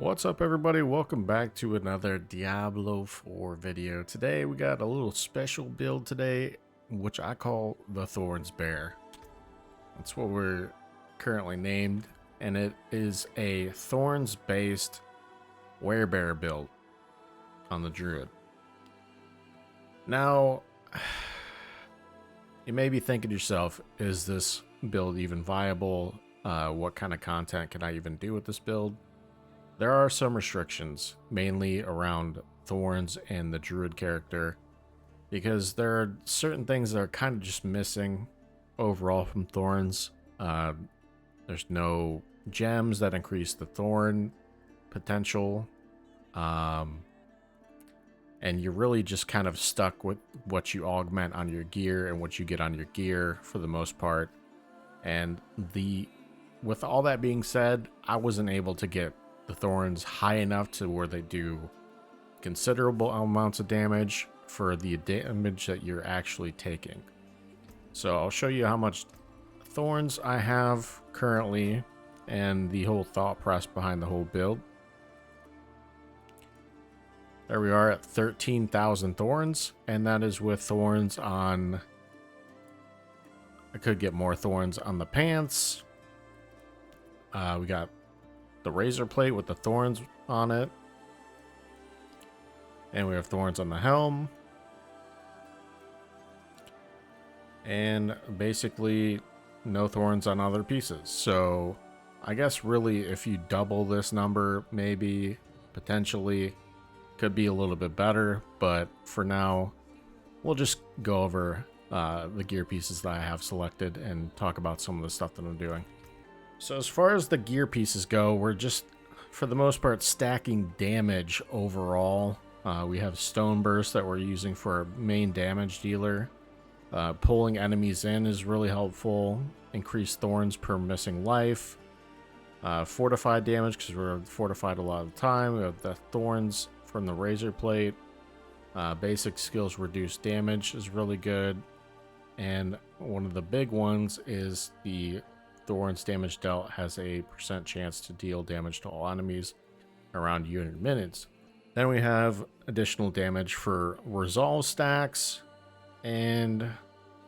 What's up, everybody? Welcome back to another Diablo 4 video. Today we got a little special build today, which I call the Thorns Bear. That's what we're currently named, and it is a Thorns based WereBear build on the Druid. Now, you may be thinking to yourself, is this build even viable? What kind of content can I even do with this build? There are some restrictions, mainly around Thorns and the Druid character, because there are certain things that are kind of just missing overall from Thorns. There's no gems that increase the Thorn potential, and you're really just kind of stuck with what you augment on your gear and what you get on your gear for the most part. And with all that being said, I wasn't able to get the Thorns high enough to where they do considerable amounts of damage for the damage that you're actually taking. So I'll show you how much Thorns I have currently and the whole thought process behind the whole build. There we are at 13,000 Thorns, and that is with Thorns on... I could get more Thorns on the pants. We got the razor plate with the Thorns on it, and we have Thorns on the helm, and basically no Thorns on other pieces. So I guess really if you double this number, maybe potentially could be a little bit better, but for now we'll just go over the gear pieces that I have selected and talk about some of the stuff that I'm doing. So as far as the gear pieces go, we're just, for the most part, stacking damage overall. We have Stone Burst that we're using for our main damage dealer. Pulling enemies in is really helpful. Increased Thorns per missing life. Fortified damage, because we're fortified a lot of the time. We have the Thorns from the Razor Plate. Basic skills reduce damage is really good. And one of the big ones is the Thorns damage dealt has a % chance to deal damage to all enemies around unit minutes. Then we have additional damage for resolve stacks, and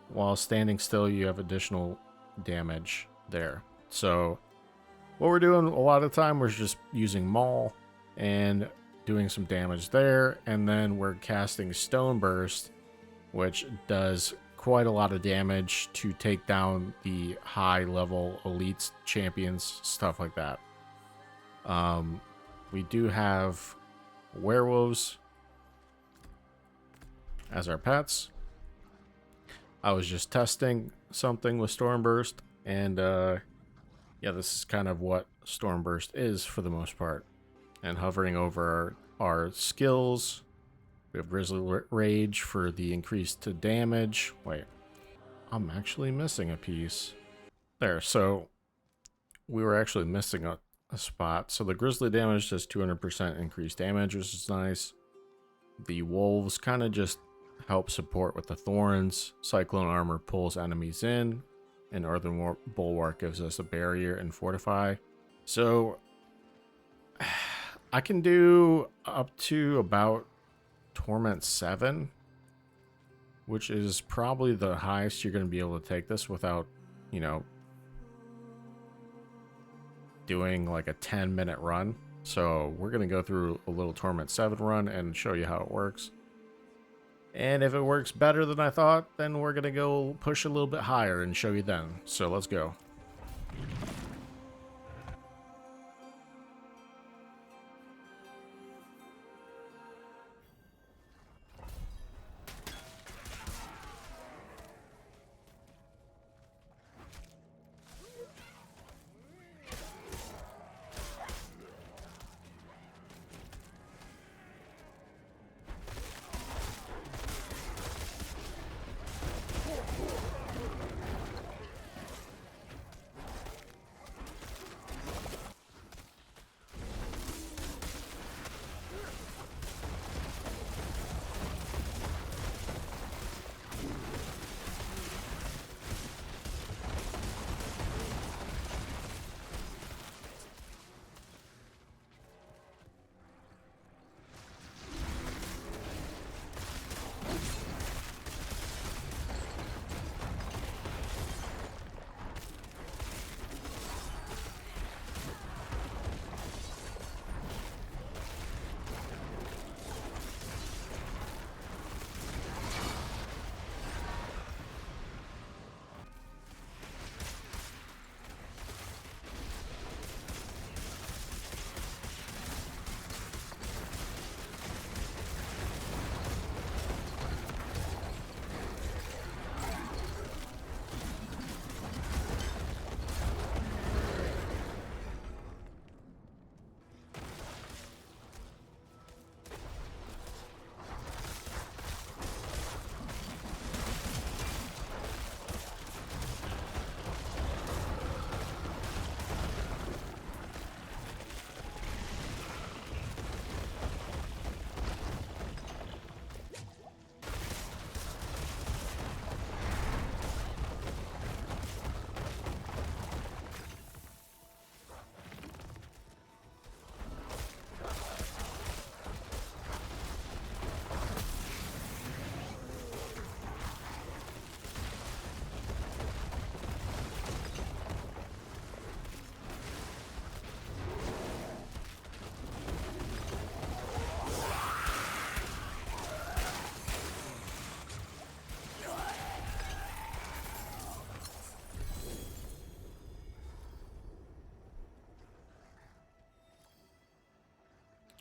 while standing still you have additional damage there. So what we're doing a lot of the time, we're just using Maul and doing some damage there, and then we're casting Stone Burst, which does quite a lot of damage to take down the high level elites, champions, stuff like that. We do have werewolves as our pets. I was just testing something with Stormburst, and yeah, this is kind of what Stormburst is for the most part. And hovering over our skills, we have Grizzly Rage for the increase to damage. Wait, I'm actually missing a piece. There, so we were actually missing a spot. So the Grizzly damage does 200% increased damage, which is nice. The Wolves kind of just help support with the Thorns. Cyclone Armor pulls enemies in, and Earthen Bulwark gives us a barrier and fortify. So I can do up to about Torment 7, which is probably the highest you're going to be able to take this without, you know, doing like a 10-minute run. So we're going to go through a little Torment 7 run and show you how it works. And if it works better than I thought, then we're going to go push a little bit higher and show you then. So let's go.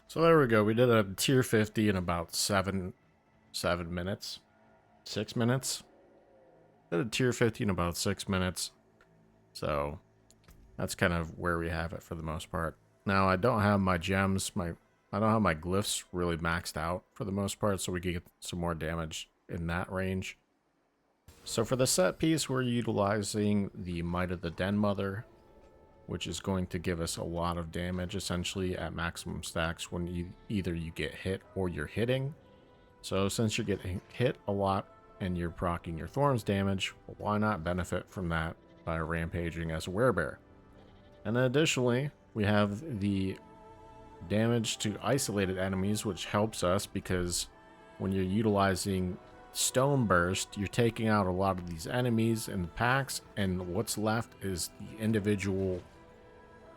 So there we go. We did a tier 50 in about 7 minutes. 6 minutes. Did a tier 50 in about 6 minutes. So that's kind of where we have it for the most part. Now I don't have my gems, I don't have my glyphs really maxed out for the most part, so we can get some more damage in that range. So for the set piece, we're utilizing the Might of the Den Mother, which is going to give us a lot of damage essentially at maximum stacks when either you get hit or you're hitting. So since you're getting hit a lot and you're proccing your Thorns damage, why not benefit from that by rampaging as a WereBear? And then additionally, we have the damage to isolated enemies, which helps us because when you're utilizing Stone Burst, you're taking out a lot of these enemies in the packs, and what's left is the individual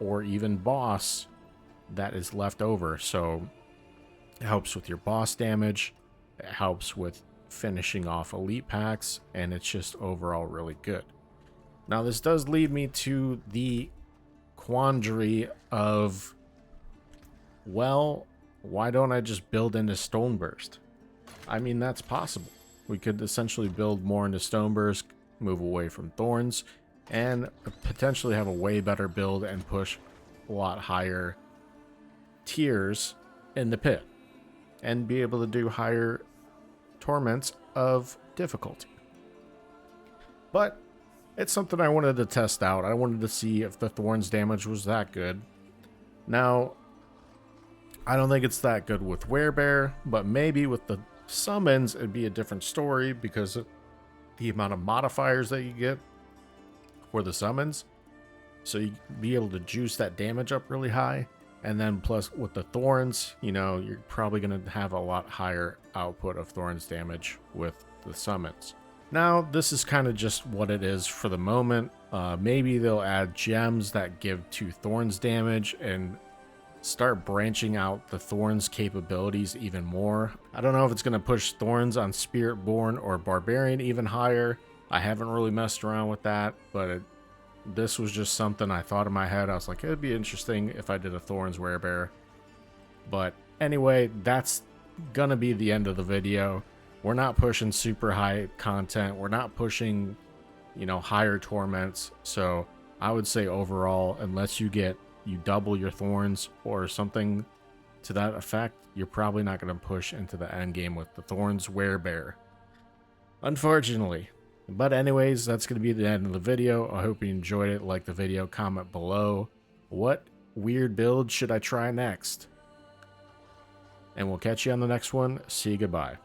or even boss that is left over. So it helps with your boss damage, it helps with finishing off elite packs, and it's just overall really good. Now this does lead me to the quandary of, well, why don't I just build into Stone Burst? I mean, that's possible. We could essentially build more into Stone Burst, move away from Thorns, and potentially have a way better build and push a lot higher tiers in the pit and be able to do higher torments of difficulty. But it's something I wanted to test out. I wanted to see if the Thorns damage was that good. Now, I don't think it's that good with WereBear, but maybe with the summons it'd be a different story because of the amount of modifiers that you get for the summons. So you be able to juice that damage up really high. And then plus with the Thorns, you know, you're probably going to have a lot higher output of Thorns damage with the summons. Now, this is kind of just what it is for the moment. Maybe they'll add gems that give 2 Thorns damage and start branching out the Thorns capabilities even more. I don't know if it's going to push Thorns on Spiritborn or Barbarian even higher. I haven't really messed around with that, but this was just something I thought in my head. I was like, it'd be interesting if I did a Thorns WereBear. But anyway, that's gonna be the end of the video. We're not pushing super high content. We're not pushing, you know, higher torments. So I would say overall, unless you double your Thorns or something to that effect, you're probably not going to push into the end game with the Thorns WereBear, unfortunately. But anyways, that's going to be the end of the video. I hope you enjoyed it. Like the video, comment below. What weird build should I try next? And we'll catch you on the next one. See you, goodbye.